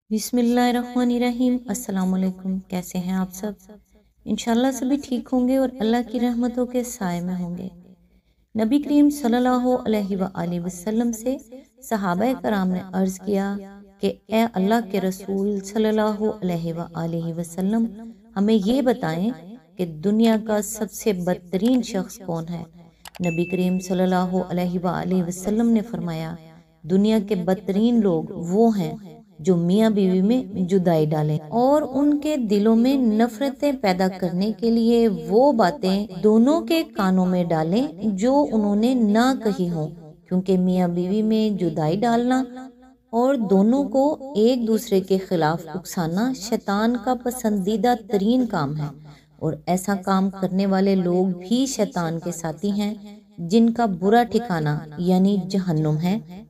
बिस्मिल्लाहिर्रहमानिर्रहीम। अस्सलाम वालेकुम। कैसे हैं आप सब? इंशाल्लाह सभी ठीक होंगे और अल्लाह की रहमतों के साए में होंगे। नबी करीम सल्लल्लाहु अलैहि वसल्लम से सहाबा कराम ने अर्ज़ किया कि ए अल्लाह के रसूल सल्लल्लाहु अलैहि वसल्लम, हमें ये बताएं कि दुनिया का सबसे बदतरीन शख्स कौन है। नबी करीम सल्लल्लाहु अलैहि वसल्लम ने फरमाया, दुनिया के बदतरीन लोग वो हैं जो मियाँ बीवी में जुदाई डालें और उनके दिलों में नफरतें पैदा करने के लिए वो बातें दोनों के कानों में डालें जो उन्होंने ना कही हो, क्योंकि मियाँ बीवी में जुदाई डालना और दोनों को एक दूसरे के खिलाफ उकसाना शैतान का पसंदीदा तरीन काम है और ऐसा काम करने वाले लोग भी शैतान के साथी हैं जिनका बुरा ठिकाना यानी जहन्नुम है।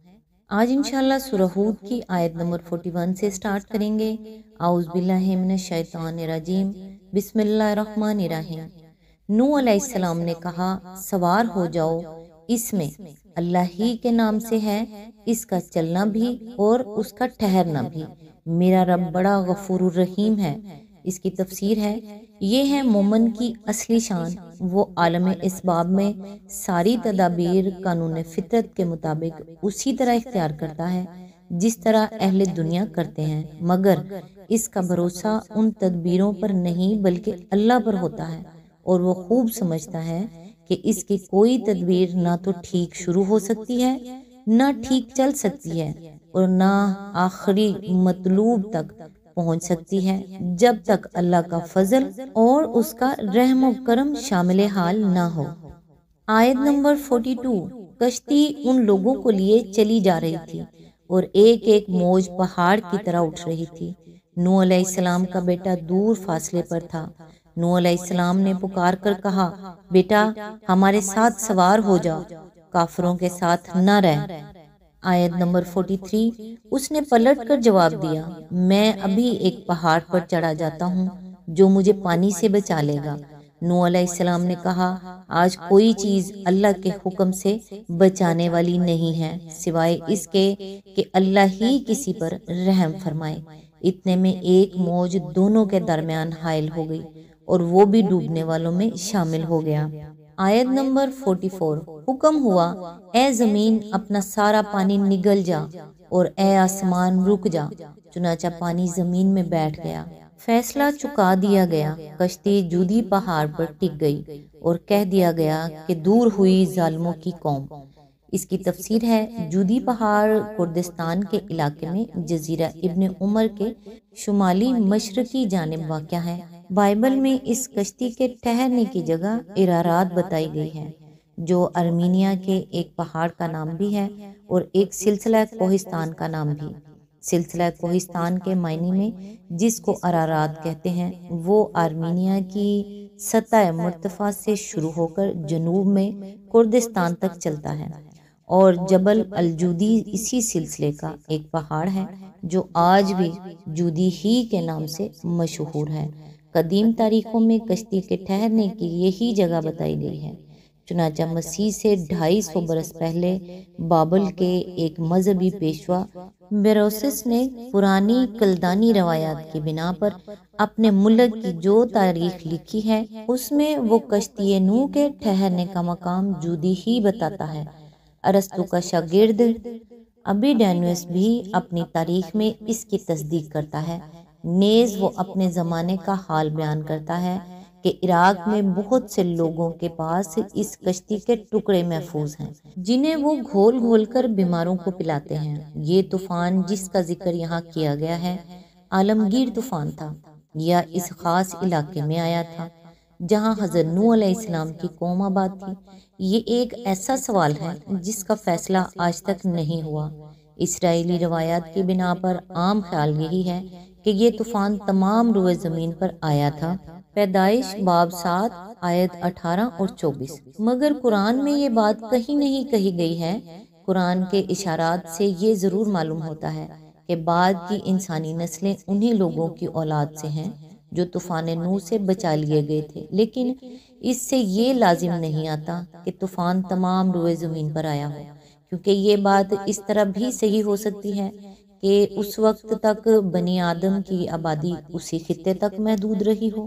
आज इंशाल्लाह सूरह हूद की आयत नंबर 41 से स्टार्ट करेंगे। आउज़ बिल्लाहि मिनश शैतानिर रजीम, बिस्मिल्लाहिर्रहमानिर्रहीम। नूह अलैहिस्सलाम ने कहा, सवार हो जाओ, इसमें अल्लाह ही के नाम से है, इसका चलना भी और उसका ठहरना भी। मेरा रब बड़ा गफूरुर रहीम है। इसकी तफसीर है, ये है मोमन की असली शान। वो आलम इसबाब में सारी तदाबीर कानून फितरत के मुताबिक उसी तरह इख्तियार करता है जिस तरह अहले दुनिया करते हैं, मगर इसका भरोसा उन तदबीरों पर नहीं बल्कि अल्लाह पर होता है और वो खूब समझता है कि इसकी कोई तदबीर ना तो ठीक शुरू हो सकती है, ना ठीक चल सकती है और ना आखिरी मतलूब तक पहुंच सकती है जब तक अल्लाह का फजल और उसका रहम करम शामिल हाल ना हो। आयत नंबर 42। कश्ती उन लोगों को लिए चली जा रही थी और एक एक मौज पहाड़ की तरह उठ रही थी। नूह अलैहिस्सलाम का बेटा दूर फासले पर था। नूह अलैहिस्सलाम ने पुकार कर कहा, बेटा हमारे साथ सवार हो जा, काफिरों के साथ न रह। आयत नंबर 43। उसने पलट कर जवाब दिया, मैं अभी एक पहाड़ पर चढ़ा जाता हूँ जो मुझे पानी से बचा लेगा। नूह अलैहिस्सलाम ने कहा, आज कोई चीज अल्लाह के हुक्म से बचाने वाली नहीं है सिवाय इसके कि अल्लाह ही किसी पर रहम फरमाए। इतने में एक मौज दोनों के दरमियान हायल हो गई और वो भी डूबने वालों में शामिल हो गया। आयत नंबर 44। हुक्म हुआ, ए जमीन अपना सारा पानी निगल जा और ए आसमान रुक जा। चुनाचा पानी जमीन में बैठ गया। फैसला चुका दिया गया। कश्ती जूदी पहाड़ पर टिक गई और कह दिया गया कि दूर हुई जालिमों की कौम। इसकी तफसीर है, जूदी पहाड़ कुर्दिस्तान के इलाके में जजीरा इब्न उमर के शुमाली मशरकी जानिब वाक़या है। बाइबल में इस कश्ती के ठहरने की जगह इरारात बताई गई है जो अर्मीनिया के एक पहाड़ का नाम भी है और एक सिलसिला कोहिस्तान का नाम भी। सिलसिला कोहिस्तान के मायने में जिसको अरारात कहते हैं वो आर्मीनिया की सतह मुर्तफा से शुरू होकर जनूब में कुर्दिस्तान तक चलता है और जबल अल जूदी इसी सिलसिले का एक पहाड़ है जो आज भी जूदी ही के नाम से मशहूर है। कदीम तारीखों में कश्ती के ठहरने की यही जगह बताई गई है। चुनाचा मसीह से 250 बरस पहले बाबल के एक मजहबी पेशवा बेरोसिस ने पुरानी कलदानी रवायात की बिना पर अपने मुल्क की जो तारीख लिखी है उसमें वो कश्ती नूह के ठहरने का मकाम जूदी ही बताता है। अरस्तु का शागिर्द अबीडानियस भी अपनी तारीख में इसकी तस्दीक करता है। नेज वो अपने ज़माने का हाल बयान करता है कि इराक में बहुत से लोगों के पास इस कश्ती के टुकड़े महफूज हैं जिन्हें वो घोल घोल कर बीमारों को पिलाते हैं। ये तूफान जिसका जिक्र यहाँ किया गया है आलमगीर तूफान था या इस खास इलाके में आया था जहाँ हज़रत नूह अलैहिस्सलाम की कौम आबाद थी। ये एक ऐसा सवाल है जिसका फैसला आज तक नहीं हुआ। इसराइली रवायात की बिना पर आम ख्याल यही है कि ये तूफान तमाम रुए ज़मीन पर आया था। पैदाइश बाब 7 आयत 18 और 24। मगर कुरान में ये बात कहीं नहीं कही गई है। कुरान के इशारात से ये ज़रूर मालूम होता है कि बाद की इंसानी नस्लें उन्हीं लोगों की औलाद से हैं जो तूफान नूह से बचा लिए गए थे, लेकिन इससे ये लाजिम नहीं आता कि तूफान तमाम रुए ज़मीन पर आया हो, क्योंकि ये बात इस तरह भी सही हो सकती है کہ اس وقت تک بنی آدم کی آبادی اسی خطے تک محدود رہی ہو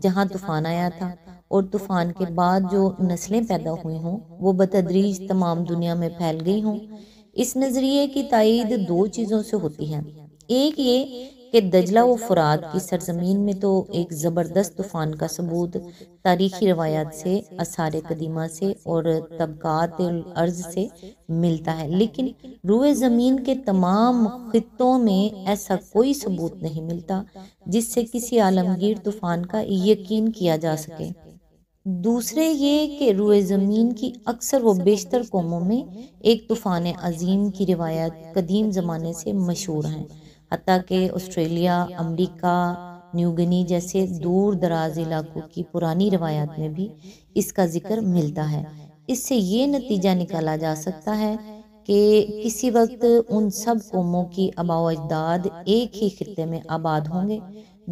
جہاں طوفان آیا تھا، اور طوفان کے بعد جو نسلیں پیدا ہوئی ہوں وہ بتدریج تمام دنیا میں پھیل گئی ہوں۔ اس نظریے کی تائید دو چیزوں سے ہوتی ہے، ایک یہ کہ دجلہ و فرات کی سرزمین میں تو ایک زبردست طوفان کا ثبوت تاریخی روایات سے، آثار قدیمہ سے اور طبقات الارض سے ملتا ہے، لیکن روئے زمین کے تمام خطوں میں ایسا کوئی ثبوت نہیں ملتا جس سے کسی عالمگیر طوفان کا یقین کیا جا سکے۔ دوسرے یہ کہ روئے زمین کی اکثر و بیشتر قوموں میں ایک طوفان عظیم کی روایت قدیم زمانے سے مشہور ہیں، حتیٰ کہ آسٹریلیا، امریکہ، نیوگنی جیسے دور دراز علاقوں کی پرانی روایات میں بھی اس کا ذکر ملتا ہے۔ اس سے یہ نتیجہ نکالا جا سکتا ہے کہ کسی وقت ان سب قوموں کی آباء و اجداد ایک ہی خطے میں آباد ہوں گے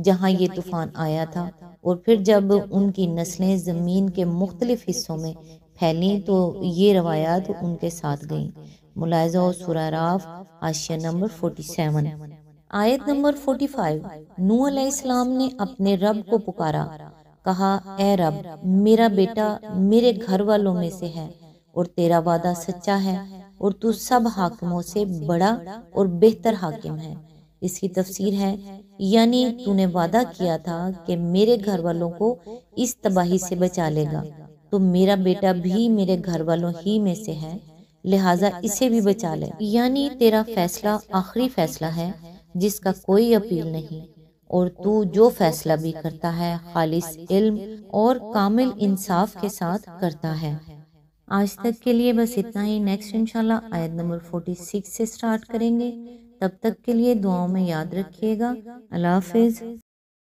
جہاں یہ طوفان آیا تھا، اور پھر جب ان کی نسلیں زمین کے مختلف حصوں میں پھیلیں تو یہ روایات ان کے ساتھ گئیں۔ ملاحظہ ہو سورہ اعراف حاشیہ نمبر 47۔ آیت نمبر 45۔ نوح علیہ السلام نے اپنے رب کو پکارا، کہا اے رب، میرا بیٹا میرے گھر والوں میں سے ہے اور تیرا وعدہ سچا ہے اور تو سب حاکموں سے بڑا اور بہتر حاکم ہے۔ اس کی تفسیر ہے، یعنی تو نے وعدہ کیا تھا کہ میرے گھر والوں کو اس تباہی سے بچا لے گا، تو میرا بیٹا بھی میرے گھر والوں ہی میں سے ہے، لہٰذا اسے بھی بچا لے، یعنی تیرا فیصلہ آخری فیصلہ ہے جس کا کوئی اپیل نہیں، اور تو جو فیصلہ بھی کرتا ہے خالص علم اور کامل انصاف کے ساتھ کرتا ہے۔ آج تک کے لیے بس اتنا ہی، نیکسٹ انشاءاللہ آیت نمبر 46 سے سٹارٹ کریں گے۔ تب تک کے لیے دعاؤں میں یاد رکھیے گا۔ اللہ حافظ۔